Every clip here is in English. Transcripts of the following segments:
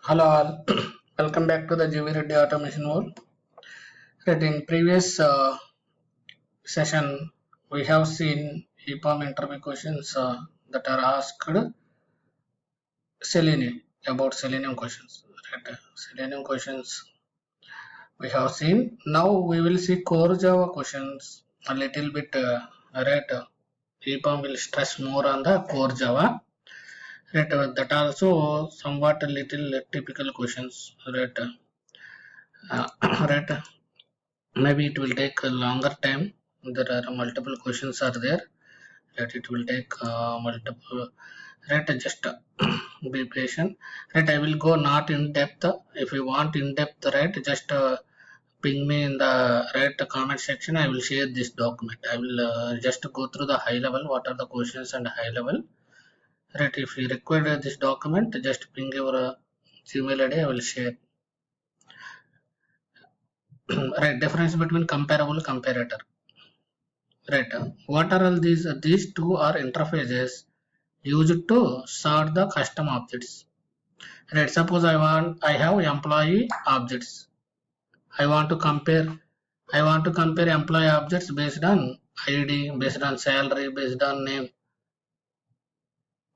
Hello all, welcome back to the GV Reddy Automation World. Right, in previous session, we have seen EPAM interview questions that are asked Selenium about Selenium questions. Right, Selenium questions we have seen. Now we will see core Java questions a little bit. Right, EPAM will stress more on the core Java. Right, that also somewhat a little typical questions. Right, right. Maybe it will take a longer time. There are multiple questions are there that it will take multiple, right? Just be patient, right? I will go not in depth. If you want in depth, right, just ping me in the right comment section. I will share this document. I will just go through the high level, what are the questions and high level, right? If you require this document, just ping your Gmail ID. I will share. Right, difference between comparable comparator. Right. What are all these? These two are interfaces used to sort the custom objects. Right. Suppose I have employee objects. I want to compare. I want to compare employee objects based on ID, based on salary, based on name.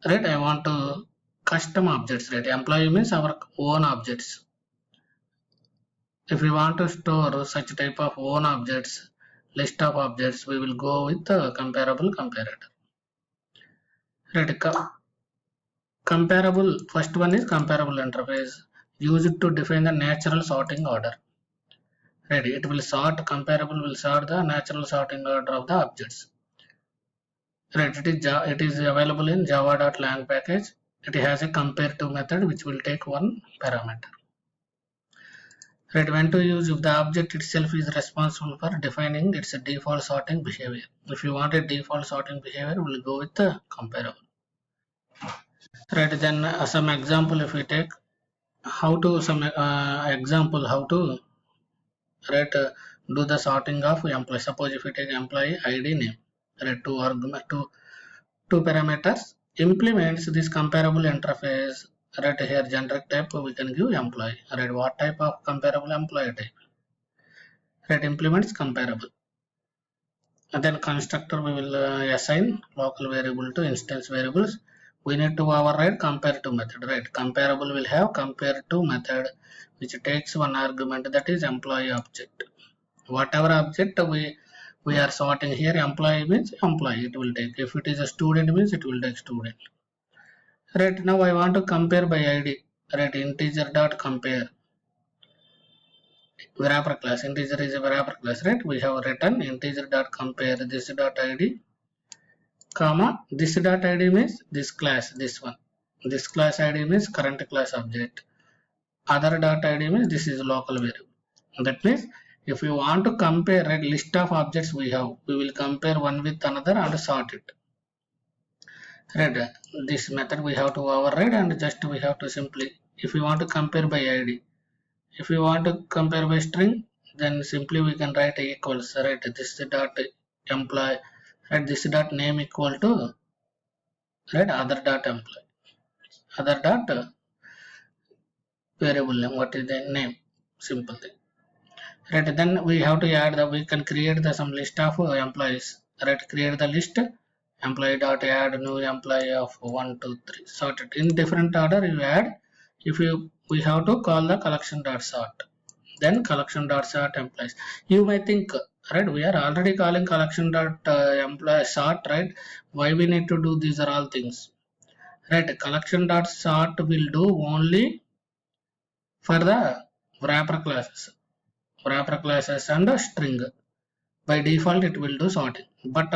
Right. I want to custom objects. Right. Employee means our own objects. If we want to store such type of own objects, list of objects, we will go with the comparable comparator. Right. Comparable, first one is comparable interface used to define the natural sorting order. Right, it will sort, comparable will sort the natural sorting order of the objects. Right, it is available in java.lang package. It has a compare to method which will take one parameter. Right, when to use if the object itself is responsible for defining its default sorting behavior. If you want a default sorting behavior, we'll go with the comparable. Right, then some example if we take how to some example how to right do the sorting of employee. Suppose if we take employee ID name, right, two argument two parameters implements this comparable interface. Right, here generic type we can give employee. Right, what type of comparable employee type? Right, implements comparable. And then constructor we will assign local variable to instance variables. We need to override compare to method. Right, comparable will have compare to method which takes one argument, that is employee object. Whatever object we are sorting here, employee means employee, it will take. If it is a student means it will take student. Right, now I want to compare by ID. Right, integer dot compare wrapper class. Integer is a wrapper class. Right, we have written integer dot compare this dot ID comma this dot ID means this class, this one. This class ID means current class object. Other dot ID means this is local variable. That means if you want to compare a list of objects we have, we will compare one with another and sort it. Right, this method we have to override and just we have to simply, if we want to compare by ID, if we want to compare by string, then simply we can write equals, right, this dot employee, right, this dot name equal to, right, other dot employee, other dot variable name, what is the name, simple thing. Right, then we have to add the, we can create the some list of employees. Right, create the list employee dot add new employee of 1 2 3, sort it in different order you add. If you, we have to call the collection dot sort, then collection dot sort employees. You may think, right, we are already calling collection dot employee sort, right, why we need to do these are all things. Right, collection dot sort will do only for the wrapper classes and a string. By default it will do sorting, but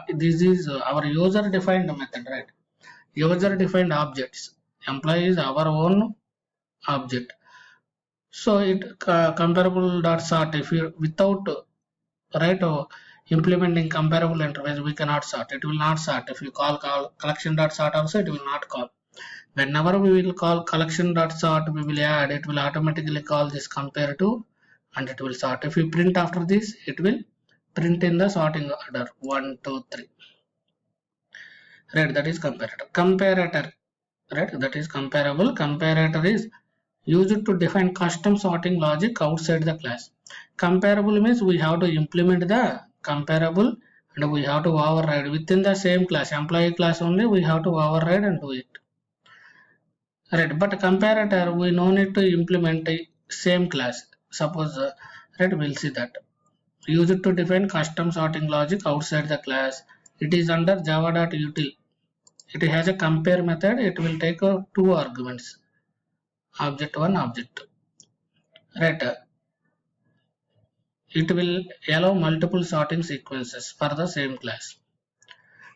this is our user defined method. Right, user defined objects, employee is our own object. So it comparable dot sort, if you without right implementing comparable interface we cannot sort, it will not sort. If you call collection dot sort also it will not call. Whenever we will call collection dot sort, we will add, it will automatically call this compare to and it will sort. If we print after this, it will print in the sorting order 1 2 3. Right, that is comparator. Comparator, right, that is comparable. Comparator is Used to define custom sorting logic outside the class. Comparable means we have to implement the comparable and we have to override within the same class, employee class only we have to override and do it. Right, but comparator we no need to implement a same class. Suppose right, we'll see that. Used to define custom sorting logic outside the class. It is under java.util. It has a compare method. It will take two arguments, object 1, object 2. Right, it will allow multiple sorting sequences for the same class.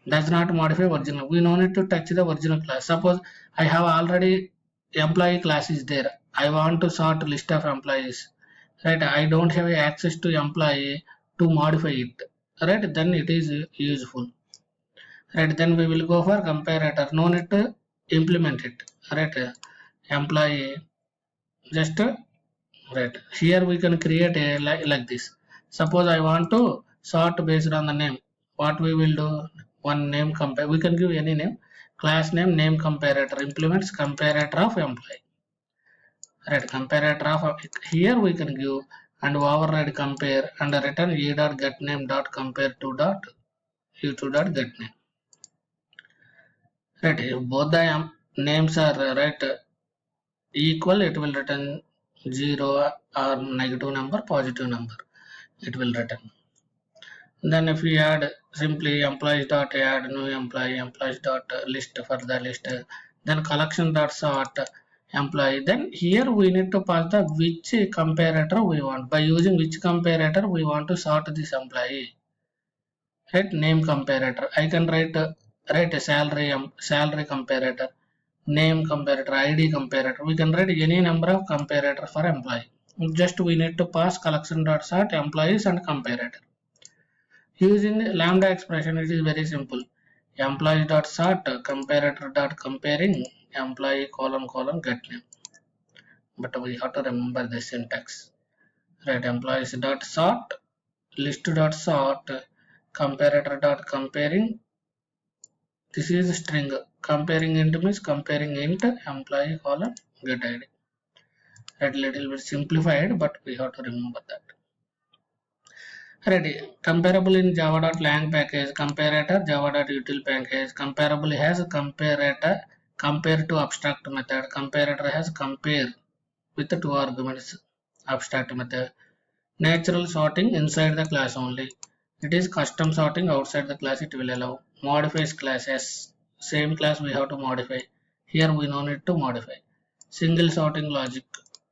Does not modify original. We no need to touch the original class. Suppose I have already employee class is there. I want to sort list of employees. Right, I don't have access to employee to modify it. Right, then it is useful. Right, then we will go for comparator. No need to implement it. Right, employee just right here we can create a like this. Suppose I want to sort based on the name. What we will do, one name compare, we can give any name, class name comparator, implements comparator of employee. Right, comparator of here we can give and override compare and return e dot get name dot compare to dot u2 dot get name. Right, if both the names are right equal, it will return 0 or negative number, positive number it will return. Then if we add simply employees dot add new employee, employees dot list for the list, then collection dot sort employee, then here we need to pass the which comparator we want. By using which comparator we want to sort this employee. Right, name comparator, I can write a salary comparator, name comparator, id comparator, we can write any number of comparator for employee. Just we need to pass collection dot sort employees and comparator. Using lambda expression, it is very simple. Employee dot sort comparator dot comparing employee colon get name. But we have to remember the syntax. Right, employees dot sort list dot sort comparator dot comparing. This is string. Comparing int means comparing int employee colon get id. Right, little bit simplified, but we have to remember that. Ready. Comparable in java.lang package, comparator java.util package. Comparable has comparator compare to abstract method. Comparator has compare with the two arguments, abstract method. Natural sorting inside the class only. It is custom sorting outside the class. It will allow. Modifies classes. Same class we have to modify. Here we no need to modify. Single sorting logic.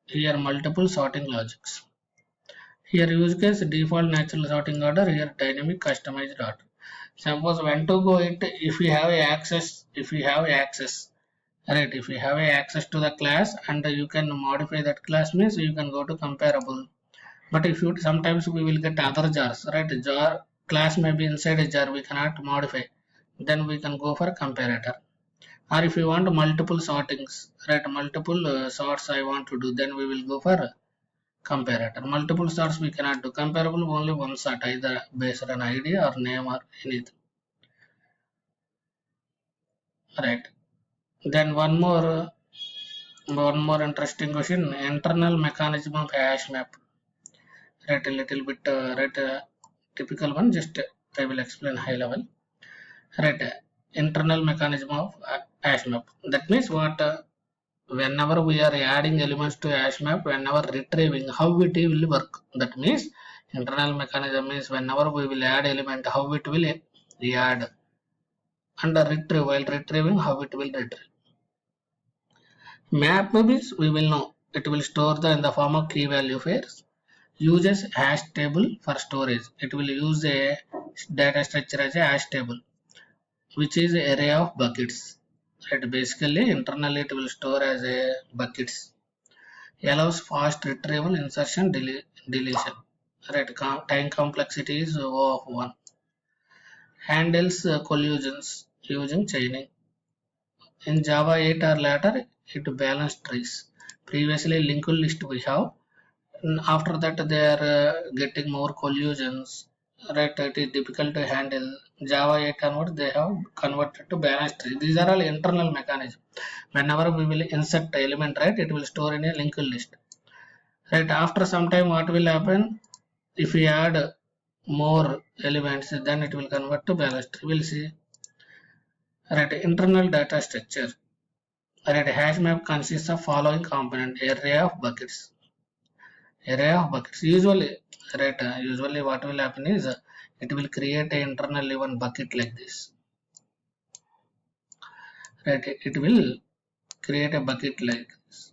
Here multiple sorting logics. Here use case default natural sorting order, here dynamic customized order. Suppose when to go it, if we have access, right, if we have access to the class and you can modify that class means you can go to comparable. But if you sometimes we will get other jars, right, jar class may be inside a jar, we cannot modify, then we can go for comparator. Or if you want multiple sortings, right, multiple sorts I want to do, then we will go for comparator. Multiple sorts we cannot do. Comparable only one sort, either based on id or name or anything. Right. Then one more interesting question. Internal mechanism of hash map. Right, a little bit typical one. Just I will explain high level. Right, internal mechanism of hash map. That means what? Whenever we are adding elements to hash map, whenever retrieving, how it will work. That means internal mechanism means whenever we will add element, how it will add, and retrieve, while retrieving, how it will retrieve. Map means we will know it will store in the form of key value pairs. Uses hash table for storage. It will use a data structure as a hash table, which is an array of buckets. Right, basically internally it will store as a buckets. Allows fast retrieval, insertion, deletion. Right, time complexity is O of 1. Handles collisions using chaining. In Java 8 or later, it balanced trees. Previously linked list we have. And after that they are getting more collisions. Right, it is difficult to handle. Java 8 onwards they have converted to balanced tree. These are all internal mechanism. Whenever we will insert element, right, it will store in a linked list. Right, after some time what will happen? If we add more elements, then it will convert to balanced tree. We'll see. Right, internal data structure. Right, hash map consists of following component: array of buckets. Array of buckets. Usually, right, usually what will happen is it will create an internal one bucket like this. Right, it will create a bucket like this.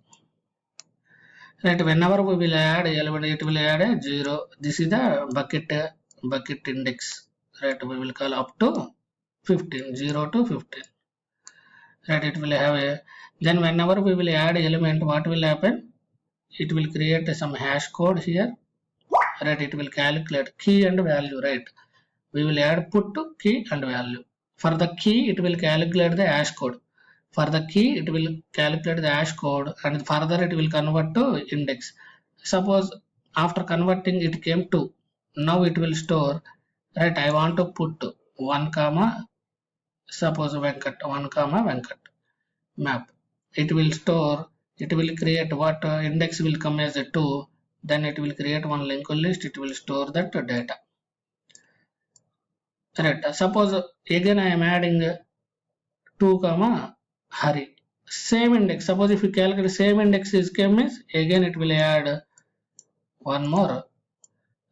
Right, whenever we will add element, it will add a 0. This is the bucket index. Right, we will call up to 15, 0 to 15. Right, it will have a, then whenever we will add element, what will happen? It will create some hash code here. Right, it will calculate key and value. Right, we will add put to key and value. For the key, it will calculate the hash code. For the key, it will calculate the hash code, and further it will convert to index. Suppose after converting it came to, now it will store, right, I want to put 1 comma, suppose Venkat, 1 comma Venkat map. It will store, it will create what index will come as a 2, then it will create one linked list, it will store that data. Right, suppose again I am adding 2 comma Hari, same index. Suppose if you calculate same index is came means again it will add one more,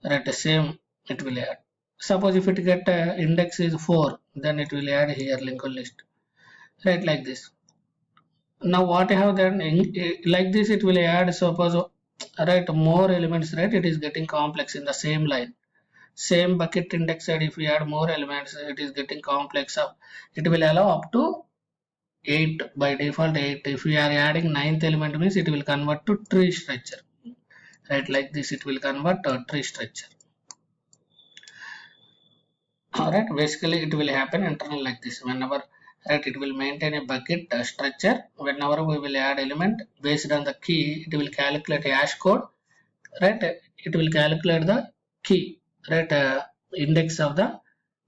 right, same it will add. Suppose if it get index is 4, then it will add here linked list, right, like this. Now what I have done like this, it will add, suppose, right, more elements, right, it is getting complex in the same line, same bucket index side. If we add more elements, it is getting complex up. It will allow up to 8, by default 8. If we are adding 9th element means it will convert to tree structure, right, like this it will convert to tree structure. Alright, basically it will happen internal like this. Whenever, right, it will maintain a bucket structure. Whenever we will add element based on the key, it will calculate a hash code, right, it will calculate the key, right, index of the,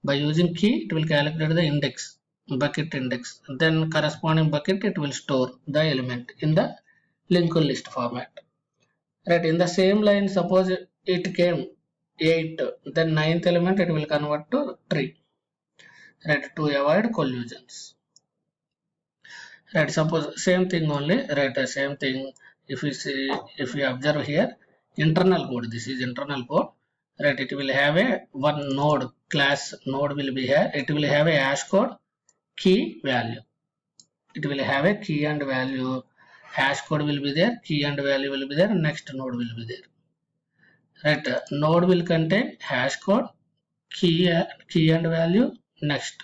by using key it will calculate the index, bucket index, then corresponding bucket it will store the element in the linked list format. Right, in the same line, suppose it came 8, then 9th element it will convert to tree, right, to avoid collisions. Right, suppose same thing only, right, same thing. If we see, if we observe here, internal code, this is internal code, right, it will have a one node class, node will be here, it will have a hash code, key, value. It will have a key and value, hash code will be there, key and value will be there, next node will be there. Right, node will contain hash code, key and value, next.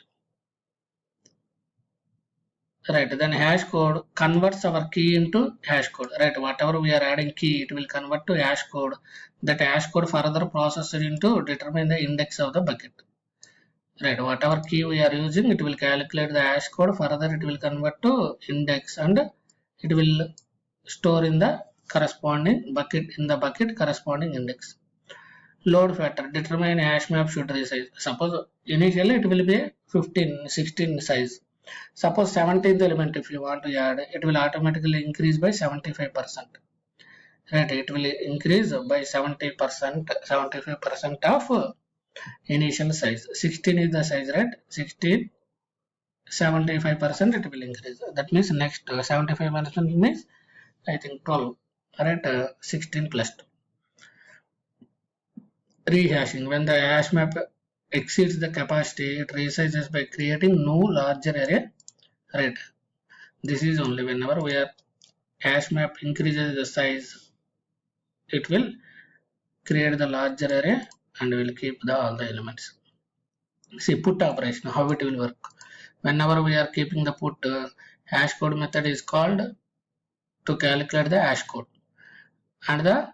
Right, then hash code converts our key into hash code. Right, whatever we are adding key, it will convert to hash code. That hash code further processed into determine the index of the bucket. Right, whatever key we are using, it will calculate the hash code, further it will convert to index, and it will store in the corresponding bucket, in the bucket corresponding index. Load factor, determine hash map should resize. Suppose initially it will be 15, 16 size. Suppose 17th element if you want to add, it will automatically increase by 75%. Right, it will increase by 70%, 75% of initial size. 16 is the size, right? 16, 75% it will increase. That means next 75% means I think 12. Right, 16 plus 2. Rehashing, when the hash map exceeds the capacity, it resizes by creating no larger array. Right, this is only whenever we are hash map increases the size, it will create the larger array and will keep the all the elements. See, put operation, how it will work. Whenever we are keeping the put, hash code method is called to calculate the hash code, and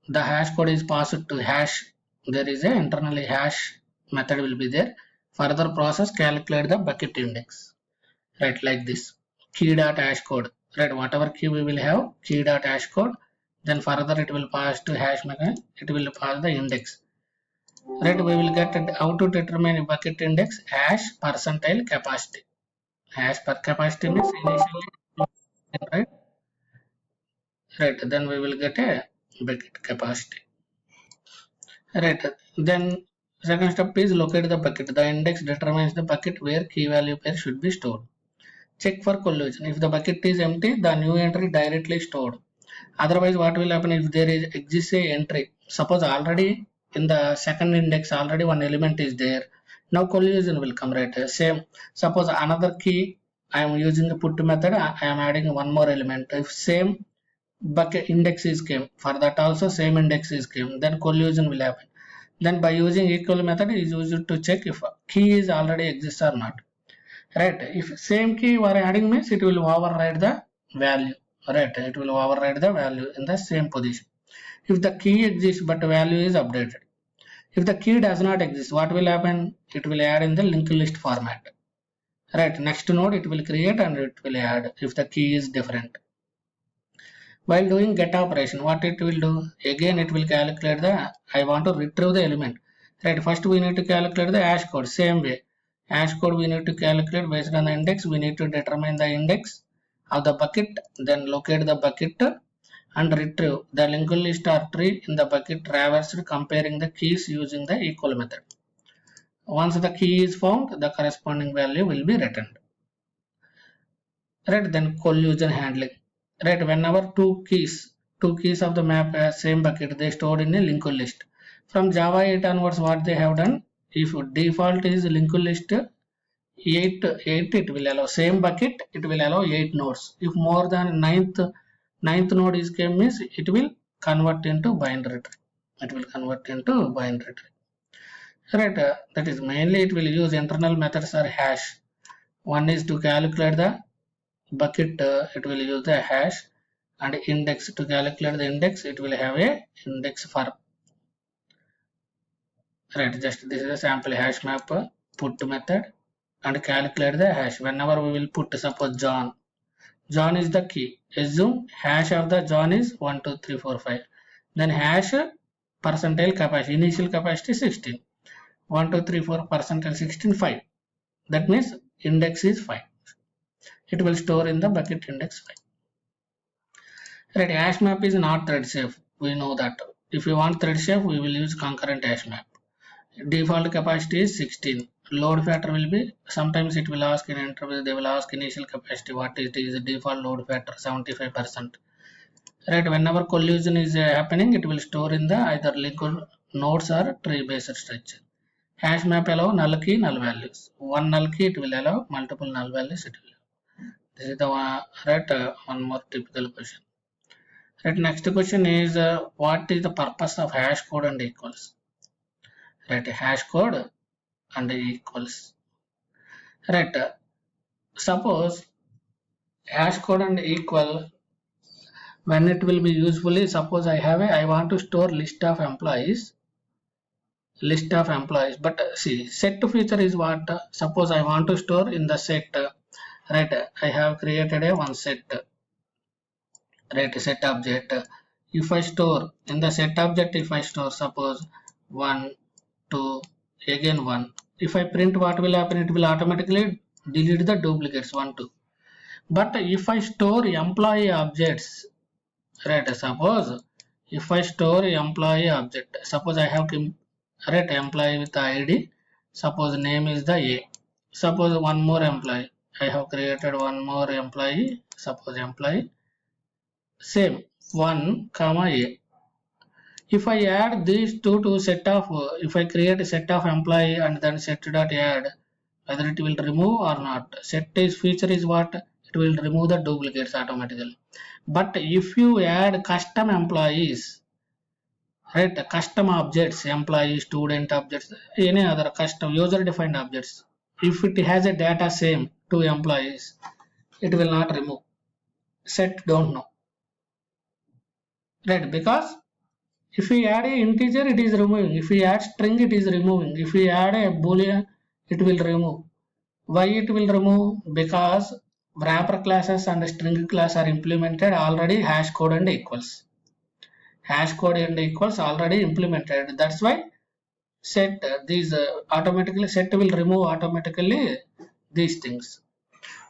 the hash code is passed to hash. There is a internally hash method will be there. Further process calculate the bucket index, right, like this. Key dot hash code, right, whatever key we will have, key dot hash code, then further it will pass to hash method, it will pass the index. Right, we will get how to determine bucket index hash percentile capacity. Hash per capacity means initially, right? Right, then we will get a bucket capacity. Right, then second step is locate the bucket. The index determines the bucket where key value pair should be stored. Check for collision. If the bucket is empty, the new entry directly stored. Otherwise, what will happen if there is exists a entry? Suppose already in the second index already one element is there. Now collision will come, right? Same. Suppose another key I am using the put method. I am adding one more element. If same bucket index is came, for that also same index is came, then collision will happen. Then by using equal method is used to check if key is already exists or not. Right, if same key you are adding means it will override the value. Right, it will override the value in the same position if the key exists but value is updated. If the key does not exist, what will happen? It will add in the linked list format. Right, next node it will create and it will add if the key is different. While doing get operation, what it will do? Again it will calculate the, I want to retrieve the element. Right, first we need to calculate the hash code. Same way, hash code we need to calculate based on the index. We need to determine the index of the bucket, then locate the bucket and retrieve the linked list or tree in the bucket traversed, comparing the keys using the equal method. Once the key is found, the corresponding value will be returned. Right, then collision handling. Right, whenever two keys of the map has same bucket, they stored in a linked list. From Java 8 onwards, what they have done, if default is linked list 8 it will allow same bucket, it will allow 8 nodes. If more than ninth node is came means it will convert into binary tree. It will convert into binary tree. Right, that is mainly it will use internal methods or hash. One is to calculate the bucket, it will use the hash, and index to calculate the index, it will have a index for. Right, just this is a sample hash map put method and calculate the hash. Whenever we will put, suppose John is the key. Assume hash of the John is 1 2 3 4 5. Then hash percentile capacity, initial capacity 16. 1 2 3 4 percentile 16 5. That means index is 5. It will store in the bucket index 5. Right, hash map is not thread safe. We know that. If we want thread safe, we will use concurrent hash map. Default capacity is 16. Load factor will be, sometimes it will ask in interview, they will ask initial capacity, what it is default load factor 75%. Right, whenever collision is happening, it will store in the either linked nodes or tree based structure. Hash map allow null key, null values. One null key it will allow, multiple null values it will allow. This is the one, right, one more typical question. Right, next question is what is the purpose of hash code and equals? Right, hash code and equals. Right, suppose hash code and equal, when it will be usefully, suppose I want to store list of employees, but see, set feature is what, suppose I want to store in the set, right, I have created a one set, right, set object. If I store in the set object, if I store suppose 1 2 again 1, if I print, what will happen? It will automatically delete the duplicates 1 2. But if I store employee objects, right, suppose if I store employee object, suppose I have right employee with id, suppose name is the a, suppose one more employee, I have created one more employee, suppose employee same 1 comma a. If I add these two to set of, if I create a set of employee and then set dot add, whether it will remove or not. Set is feature is what? It will remove the duplicates automatically. But if you add custom employees, right, custom objects, employee, student objects, any other custom user defined objects, if it has a data same to employees, it will not remove. Set don't know. Right, because if we add a integer, it is removing. If we add string, it is removing. If we add a boolean, it will remove. Why it will remove? Because wrapper classes and string class are implemented already, hash code and equals. Hash code and equals already implemented. That's why set these automatically, set will remove automatically these things,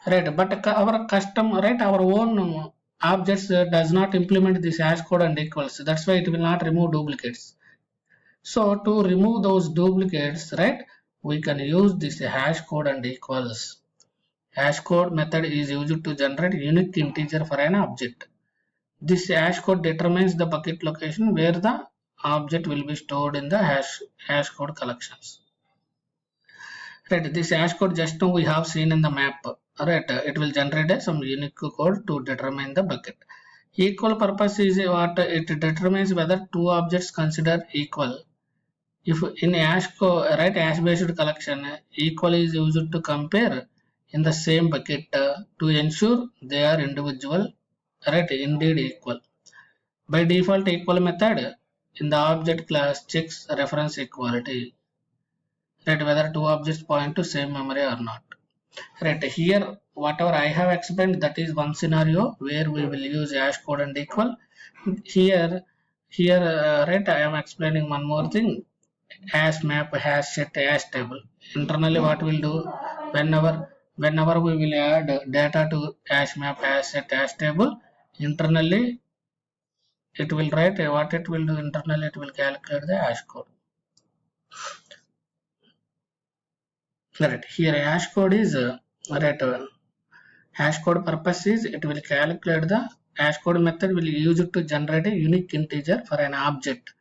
right? But our custom, right, our own objects does not implement this hash code and equals. That's why it will not remove duplicates. So to remove those duplicates, right, we can use this hash code and equals. Hash code method is used to generate unique integer for an object. This hash code determines the bucket location where the object will be stored in the hash code collections. Right, this hash code just now we have seen in the map. Right, it will generate some unique code to determine the bucket. Equal purpose is what it determines whether two objects considered equal. If in hash code, right, hash based collection, equal is used to compare in the same bucket to ensure they are individual, right, indeed equal. By default, equal method in the object class checks reference equality, right, whether two objects point to same memory or not. Right, here whatever I have explained, that is one scenario where we will use hash code and equal. Here, right, I am explaining one more thing. Hash map, hash set, hash table. Internally, what we'll do, whenever we will add data to hash map, hash set, hash table, internally it will write what it will do. Internally, it will calculate the hash code. Right, here hash code is right. Hash code purpose is it will calculate the hash code method will use it to generate a unique integer for an object.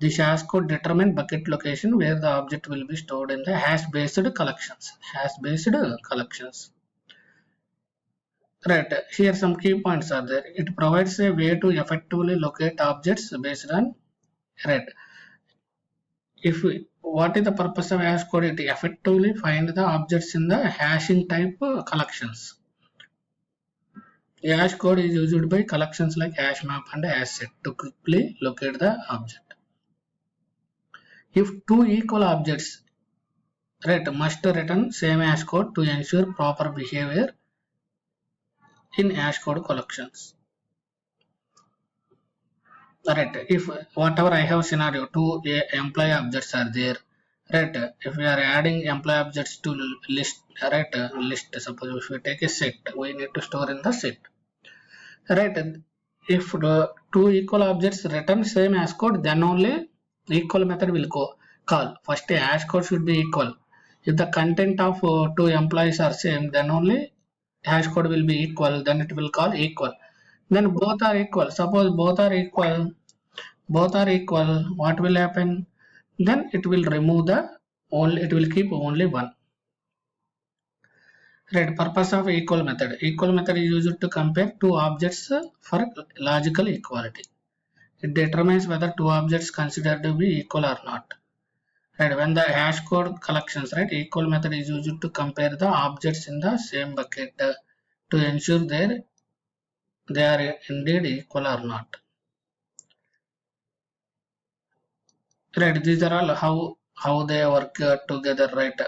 This hash code determine bucket location where the object will be stored in the hash based collections. Hash based collections. Right, here some key points are there. It provides a way to effectively locate objects based on, right. What is the purpose of hash code? It effectively find the objects in the hashing type collections. Hash code is used by collections like hash map and hash set to quickly locate the object. If two equal objects, right, must return same hash code to ensure proper behavior in hash code collections. Right, if whatever I have scenario, two employee objects are there, right, if we are adding employee objects to list, right, list, suppose if we take a set, we need to store in the set, right. If the two equal objects return same hash code, then only equal method will call. First a hash code should be equal. If the content of two employees are same, then only hash code will be equal, then it will call equal. Then both are equal. Suppose both are equal, what will happen? Then it will remove the only, it will keep only one. Right, purpose of equal method. Equal method is used to compare two objects for logical equality. It determines whether two objects considered to be equal or not. Right, when the hash code collections, right, equal method is used to compare the objects in the same bucket to ensure they are indeed equal or not. Right, these are all how they work together, right?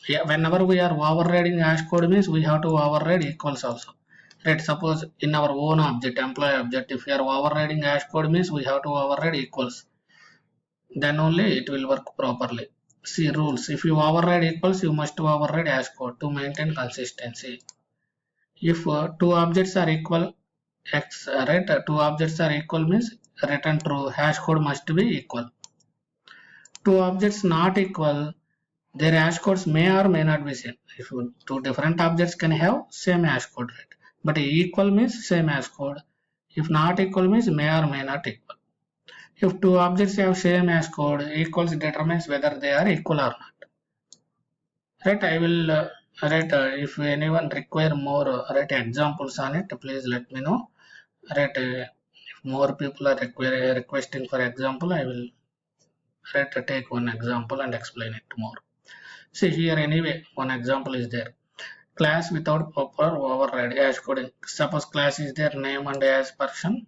Yeah, whenever we are overriding hash code means we have to override equals also. Right, suppose in our own object, employee object, if we are overriding hash code means we have to override equals. Then only it will work properly. See rules. If you override equals, you must override hash code to maintain consistency. If two objects are equal, right, two objects are equal means return true. Hash code must be equal. Two objects not equal, their hash codes may or may not be same. If two different objects can have same hash code, right? But equal means same hash code. If not equal means may or may not equal. If two objects have same hash code, equals determines whether they are equal or not. Right? I will right. If anyone require more right examples on it, please let me know. Right? If more people are requesting for example, I will right take one example and explain it more. See here anyway, one example is there. Class without proper override hash coding. Suppose class is their name and as person.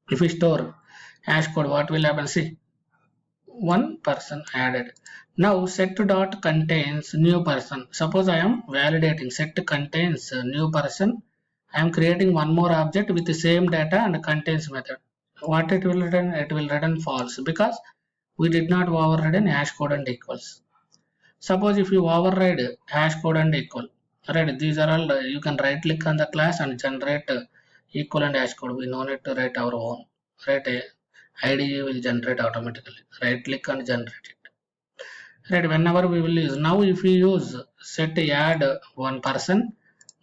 If we store hash code, what will happen? See, one person added. Now set dot contains new person. Suppose I am validating set contains new person. I am creating one more object with the same data and contains method. What it will return? It will return false because We did not override an hash code and equals. Suppose if you override hash code and equal, right? These are all you can right click on the class and generate equal and hash code. We no need to write our own, right? IDE will generate automatically. Right click and generate it. Right, whenever we will use. Now if we use set add one person,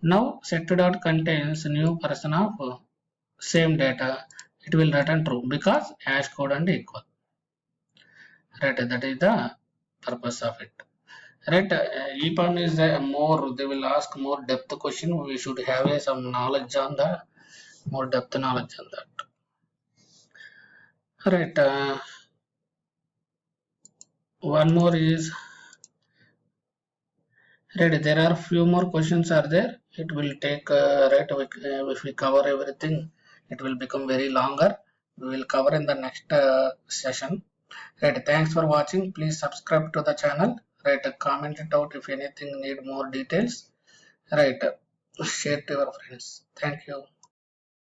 now set dot contains new person of same data, it will return true because hash code and equal. Right, that is the purpose of it. Right, EPAM is more, they will ask more depth question. We should have some knowledge on the more depth knowledge on that. Right, one more is, right, there are few more questions are there. It will take right, if we cover everything, it will become very longer. We will cover in the next session. Right, thanks for watching. Please subscribe to the channel. Right, comment it out if anything need more details. Right, share to your friends. Thank you.